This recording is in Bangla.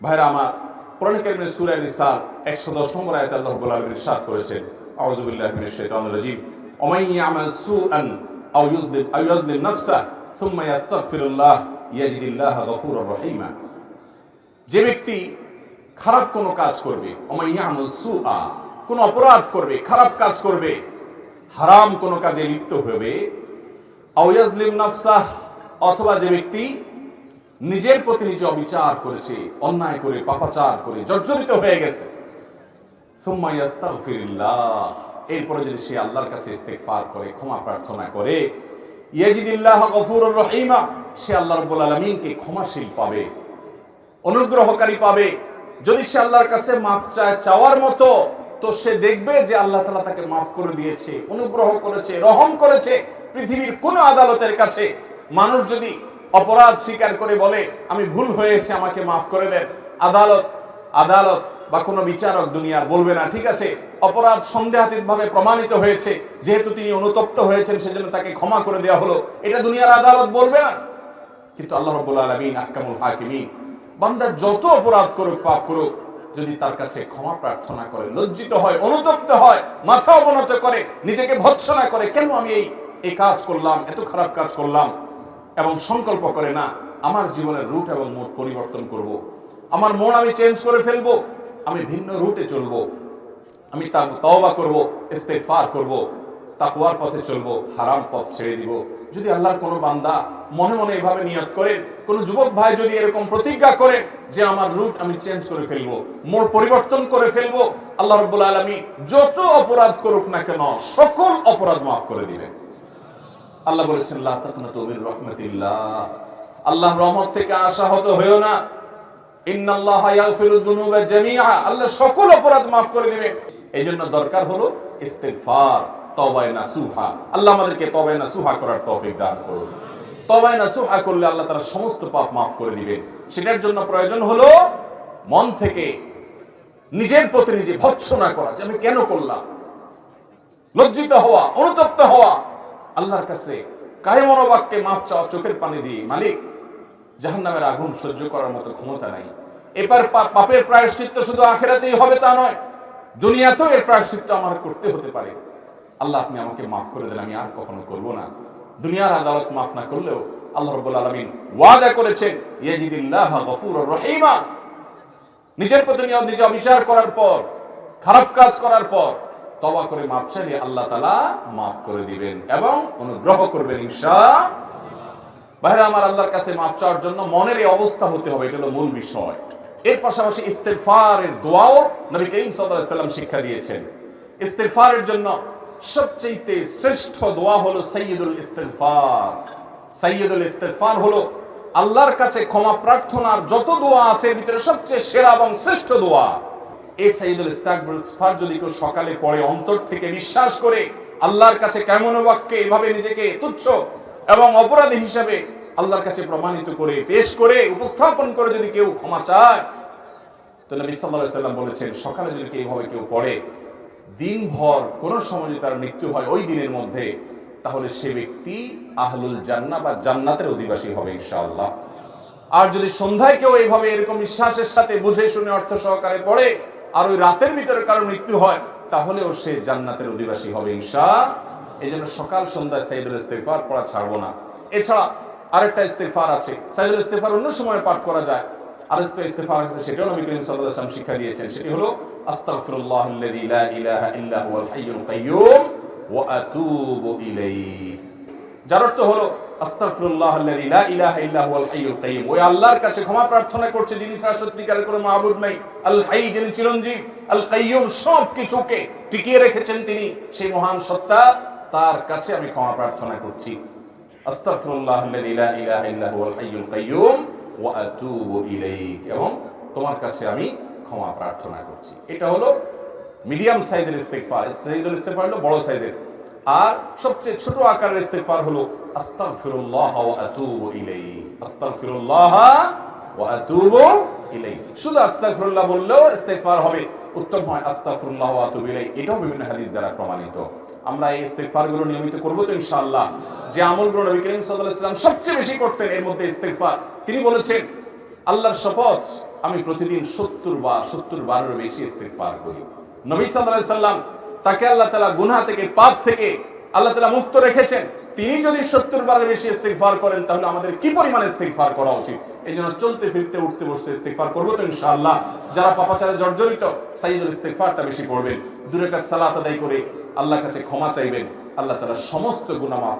ভাইরা আমার, কোরআন কারীমের সূরা নিসা 110 নম্বর আয়াতে আল্লাহ রাব্বুল আলামিন ইরশাদ করেছেন, আউযু বিল্লাহি মিনাশ শাইতানির রাজীম, ওয়া মান ইয়ামাল সুআন আও ইউযলিম নাফসাহু সুম্মা ইয়াস্তাগফিরুল্লাহ ইয়াজিদিল্লাহা গফুরুর রহিমা। যে ব্যক্তি খারাপ কোনো কাজ করবে, ওয়া মান ইয়ামাল সুআ, কোনো অপরাধ করবে, খারাপ কাজ করবে, হারাম কোনো কাজে লিপ্ত হবে, আও ইয়াজলিম নাফসাহ, অথবা যে ব্যক্তি নিজের প্রতি নিজে অবিচার করেছে, অন্যায় করে, পাপাচার করে জর্জরিত হয়ে গেছে, সুম্মা ইয়াস্তাগফিরুল্লাহ, এরপরে যদি সে আল্লাহর কাছে ইস্তিগফার করে, ক্ষমা প্রার্থনা করে, ইয়াজিদিল্লাহা গফুরুর রহিমা, সে আল্লাহ রাব্বুল আলামিনকে ক্ষমাশীল পাবে, অনুগ্রহকারী পাবে। যদি সে আল্লাহর কাছে মাফ চায় চাওয়ার মতো, তো সে দেখবে যে আল্লাহ তাআলা তাকে মাফ করে দিয়েছে, অনুগ্রহ করেছে, রহম করেছে। পৃথিবীর কোন আদালতের কাছে মানুষ যদি অপরাধ স্বীকার করে বলে আমি ভুল হয়েছে, আমাকে মাফ করে দেন, আদালত বা কোনো বিচারক দুনিয়ার বলবে না ঠিক আছে, অপরাধ সন্দেহাতীতভাবে প্রমাণিত হয়েছে, যেহেতু তিনি অনুতপ্ত হয়েছেন সেজন্য তাকে ক্ষমা করে দেওয়া হলো, এটা দুনিয়ার আদালত বলবে না। কিন্তু আল্লাহ রাব্বুল আলামিন আহকামুল হাকিমিন, বান্দা যত অপরাধ করুক, পাপ করুক, যদি তার কাছে ক্ষমা প্রার্থনা করে, লজ্জিত হয়, অনুতপ্ত হয়, মাথা অবনত করে, নিজেকে ভৎসনা করে, কেন আমি এই কাজ করলাম, এত খারাপ কাজ করলাম, এবং সংকল্প করে না আমার জীবনের রুট এবং মোড পরিবর্তন করব, আমার মন আমি চেঞ্জ করে ফেলবো, আমি ভিন্ন রুটে চলবো, আমি তওবা করব, ইস্তেগফার করব, তাকওয়ার পথে চলবো, হারাম পথ ছেড়ে দিব। যদি আল্লাহর কোনো বান্দা মনে মনে এভাবে নিয়ত করেন, কোন যুবক ভাই যদি এরকম প্রতিজ্ঞা করেন যে আমার রুট আমি চেঞ্জ করে ফেলবো, মোড় পরিবর্তন করে ফেলবো, আল্লাহ রাব্বুল আলামিন যত অপরাধ করুক না কেন সকল অপরাধ মাফ করে দিবেন। আল্লাহ বলেছেন লা তাকনাতু মির রাহমাতিল্লাহ, আল্লাহর রহমত থেকে আশাহত হয়ো না, ইন্নাল্লাহা ইয়াগফিরুয যুনুবা জামিআ, আল্লাহ সকল অপরাধ মাফ করে দিবেন। এইজন্য দরকার হলো ইস্তিগফার, তওবায়ে নাসুহা। আল্লাহ আমাদেরকে তওবায়ে নাসুহা করার তৌফিক দান করুন। তওবায়ে নাসুহা করলে আল্লাহ তাআলা সমস্ত পাপ মাফ করে দিবেন। সেটার জন্য প্রয়োজন হলো মন থেকে নিজের প্রতি নিজে ভৎসনা করা, যে আমি কেন করলাম, লজ্জিত হওয়া, অনুতপ্ত হওয়া, আল্লাহর কাছে কায়ে মনোবাক্যে মাফ চাওয়া, চোখের পানি দিয়ে, মালিক জাহান্নামের আগুন সহ্য করার মতো ক্ষমতা নাই। এবার পাপের প্রায়শ্চিত্ত শুধু আখিরাতেই হবে তা নয়, দুনিয়াতেও এর প্রায়শ্চিত্ত আমার করতে হতে পারে। আল্লাহ আপনি আমাকে মাফ করে দেন, আমি আর কখনো করব না। দুনিয়ার আদালত মাফ না করলেও আল্লাহ রাব্বুল আলামিন ওয়াদা করেছেন ইয়াজিদিল্লাহা গফুরুর রহিমা, নিজের প্রতি নিজে অবিচার করার পর, খারাপ কাজ করার পর তওবা করে মাফ চাইলে আল্লাহ তাআলা মাফ করে দিবেন এবং অনুগ্রহ করবেন ইনশাআল্লাহ। ভাইরা আমার, আল্লাহর কাছে মাফ চাওয়ার জন্য মনের এই অবস্থা হতে হবে, এটা হলো মূল বিষয়। এর পাশাপাশি ইস্তিগফারের দোয়াও নবী করিম সাল্লাল্লাহু আলাইহি ওয়াসাল্লাম শিক্ষা দিয়েছেন। ইস্তিগফারের জন্য সবচেয়ে শ্রেষ্ঠ দোয়া হলো সাইয়্যিদুল ইস্তিগফার। সাইয়্যিদুল ইস্তিগফার হলো আল্লাহর কাছে ক্ষমা প্রার্থনার যত দোয়া আছে এর ভিতরে সবচেয়ে সেরা এবং শ্রেষ্ঠ দোয়া। এই সাইয়্যিদুল ইস্তিগফার যদি কেউ সকালে পড়ে, অন্তর থেকে বিশ্বাস করে আল্লাহর কাছে কেমন বাক্যে এভাবে নিজেকে তুচ্ছ এবং অপরাধী হিসাবে আল্লাহর কাছে প্রমাণিত করে, পেশ করে, উপস্থাপন করে যদি কেউ ক্ষমা চায়, তো নবী সাল্লাল্লাহু আলাইহি ওয়াসাল্লাম বলেছেন সকালে যদি এইভাবে কেউ পড়ে, দিনভর কোন সময় যদি তার মৃত্যু হয় ওই দিনের মধ্যে, তাহলে সে ব্যক্তি আহলুল জান্নাহ বা জান্নাতের অধিবাসী হবে ইনশাআল্লাহ। আর যদি সন্ধ্যায় কেউ এইভাবে এরকম বিশ্বাসের সাথে বুঝে শুনে অর্থ সহকারে পড়ে আর ওই রাতের ভিতরে কারো মৃত্যু হয়, তাহলেও সে জান্নাতের অধিবাসী হবে ইনশাআল্লাহ। এই জন্য সকাল সন্ধ্যায় সাইয়্যিদুল ইস্তিগফার পড়া ছাড়বো না। এছাড়া আরেকটা ইস্তিগফার আছে, সাইয়্যিদুল ইস্তিগফার অন্য সময় পাঠ করা যায়, আরেকটা ইস্তিগফার আছে, সেটাও নবী করিম সাল্লাল্লাহু আলাইহি ওয়াসাল্লাম শিক্ষা দিয়েছেন। সেটি হলো আস্তাগফিরুল্লাহাল্লাযী লা ইলাহা ইল্লা হুয়াল হাইয়ুল কাইয়্যুম ওয়া আতুবু ইলাইহি, যার অর্থ হলো আস্তাগফিরুল্লাহাল্লাযী লা ইলাহা ইল্লা হুয়াল হাইয়ুল কাইয়্যুম, ওই আল্লাহর কাছে ক্ষমা প্রার্থনা করছে যিনি ছাড়া সত্যিকারের কোনো মাবুদ নাই, আল হাই যিনি চিরঞ্জীব, আল কাইয়্যুম সব কিছুকে টিকিয়ে রেখেছেন তিনি, সেই মহান সত্তা, তার কাছে আমি ক্ষমা প্রার্থনা করছি। আস্তাগফিরুল্লাহাল্লাযী লা ইলাহা ইল্লা হুয়াল হাইয়ুল কাইয়্যুম ওয়া আতুবু ইলাইহি, এবং তোমার কাছে আমি ক্ষমা প্রার্থনা করছি। এটা হলো মিডিয়াম সাইজের ইস্তিগফার। সাইয়্যিদুল ইস্তিগফার হলো বড় সাইজের, আর সবচেয়ে ছোট আকারের ইস্তিগফার হলো আস্তাগফিরুল্লাহ ওয়া আতুবু ইলাইহি। আস্তাগফিরুল্লাহ ওয়া আতুবু ইলাইহি, শুধু আস্তাগফিরুল্লাহ বললেও ইস্তিগফার হবে, উত্তম হয় আস্তাগফিরুল্লাহ ওয়া আতুবু ইলাইহি। এটাও বিভিন্ন হাদিস দ্বারা প্রমাণিত। আমরা এই ইস্তিগফারগুলো নিয়মিত করব তো ইনশাআল্লাহ। যে আমলগুলো নবী করিম সাল্লাল্লাহু আলাইহি ওয়াসাল্লাম সবচেয়ে বেশি করতেন এর মধ্যে ইস্তিগফার। তিনি বলেছেন আল্লাহর শপথ, আমি প্রতিদিন 70 বারেরও বেশি ইস্তিগফার করি। নবী সাল্লাল্লাহু আলাইহি সাল্লাম তাকে আল্লাহ তাআলা গুনাহ থেকে, পাপ থেকে আল্লাহ তাআলা মুক্ত রেখেছেন। তিনি যদি 70 বারের বেশি ইস্তিগফার করেন, তাহলে আমাদের কি পরিমাণ ইস্তিগফার করা উচিত? এই জন্য চলতে ফিরতে উঠতে বসতে ইস্তিগফার করবো তো ইনশাআল্লাহ। যারা পাপাচারে জর্জরিত, সাইয়্যিদুল ইস্তিগফারটা বেশি পড়বেন। 2 রাকাত সালাত আদায় করে আল্লাহর কাছে ক্ষমা চাইবেন, আল্লাহ তাআলা সমস্ত গুনাহ মাফ